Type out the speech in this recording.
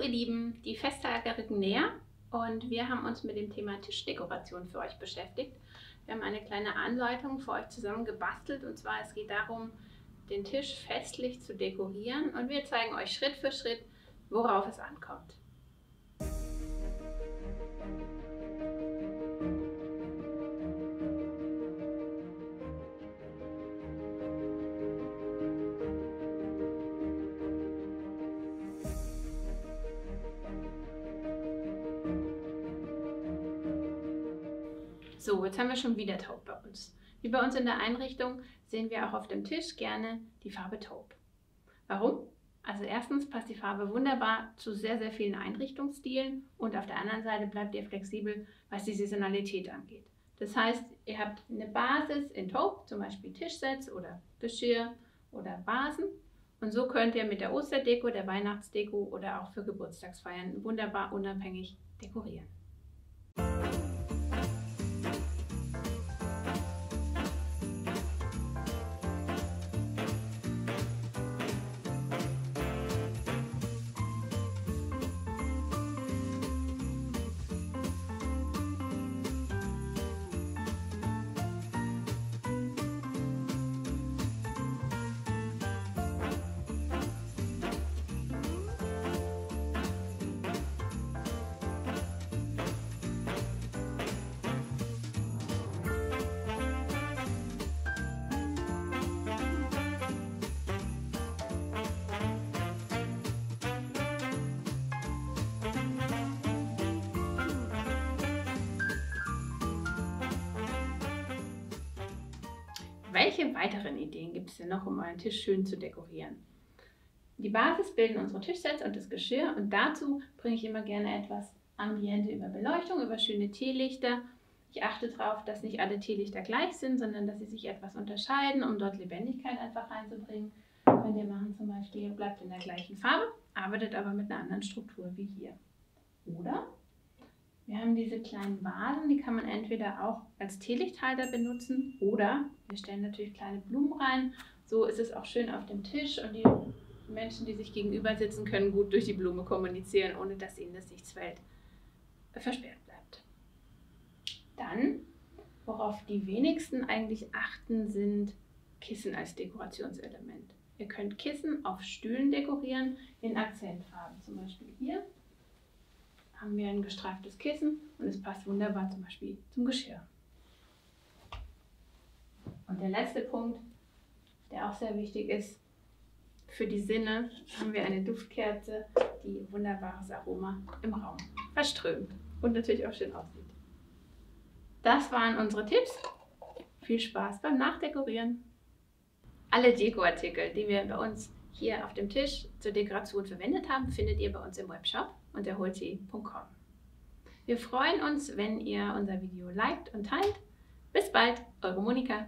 ihr Lieben, die Festtage rücken näher und wir haben uns mit dem Thema Tischdekoration für euch beschäftigt. Wir haben eine kleine Anleitung für euch zusammen gebastelt und zwar es geht darum, den Tisch festlich zu dekorieren und wir zeigen euch Schritt für Schritt, worauf es ankommt. So, jetzt haben wir schon wieder Taupe bei uns. Wie bei uns in der Einrichtung sehen wir auch auf dem Tisch gerne die Farbe Taupe. Warum? Also erstens passt die Farbe wunderbar zu sehr, sehr vielen Einrichtungsstilen und auf der anderen Seite bleibt ihr flexibel, was die Saisonalität angeht. Das heißt, ihr habt eine Basis in Taupe, zum Beispiel Tischsets oder Geschirr oder Vasen. Und so könnt ihr mit der Osterdeko, der Weihnachtsdeko oder auch für Geburtstagsfeiern wunderbar unabhängig dekorieren. Welche weiteren Ideen gibt es denn noch, um euren Tisch schön zu dekorieren? Die Basis bilden unsere Tischsets und das Geschirr und dazu bringe ich immer gerne etwas Ambiente über Beleuchtung, über schöne Teelichter. Ich achte darauf, dass nicht alle Teelichter gleich sind, sondern dass sie sich etwas unterscheiden, um dort Lebendigkeit einfach reinzubringen. Könnt ihr machen zum Beispiel, ihr bleibt in der gleichen Farbe, arbeitet aber mit einer anderen Struktur wie hier. Oder wir haben diese kleinen Vasen, die kann man entweder auch als Teelichthalter benutzen oder wir stellen natürlich kleine Blumen rein. So ist es auch schön auf dem Tisch und die Menschen, die sich gegenüber sitzen, können gut durch die Blume kommunizieren, ohne dass ihnen das Sichtfeld versperrt bleibt. Dann, worauf die wenigsten eigentlich achten, sind Kissen als Dekorationselement. Ihr könnt Kissen auf Stühlen dekorieren in Akzentfarben, zum Beispiel hier haben wir ein gestreiftes Kissen und es passt wunderbar zum Beispiel zum Geschirr. Und der letzte Punkt, der auch sehr wichtig ist, für die Sinne haben wir eine Duftkerze, die wunderbares Aroma im Raum verströmt und natürlich auch schön aussieht. Das waren unsere Tipps. Viel Spaß beim Nachdekorieren. Alle Dekoartikel, die wir bei uns hier auf dem Tisch zur Dekoration verwendet haben, findet ihr bei uns im Webshop unter holti.com. Wir freuen uns, wenn ihr unser Video liked und teilt. Bis bald, eure Monika.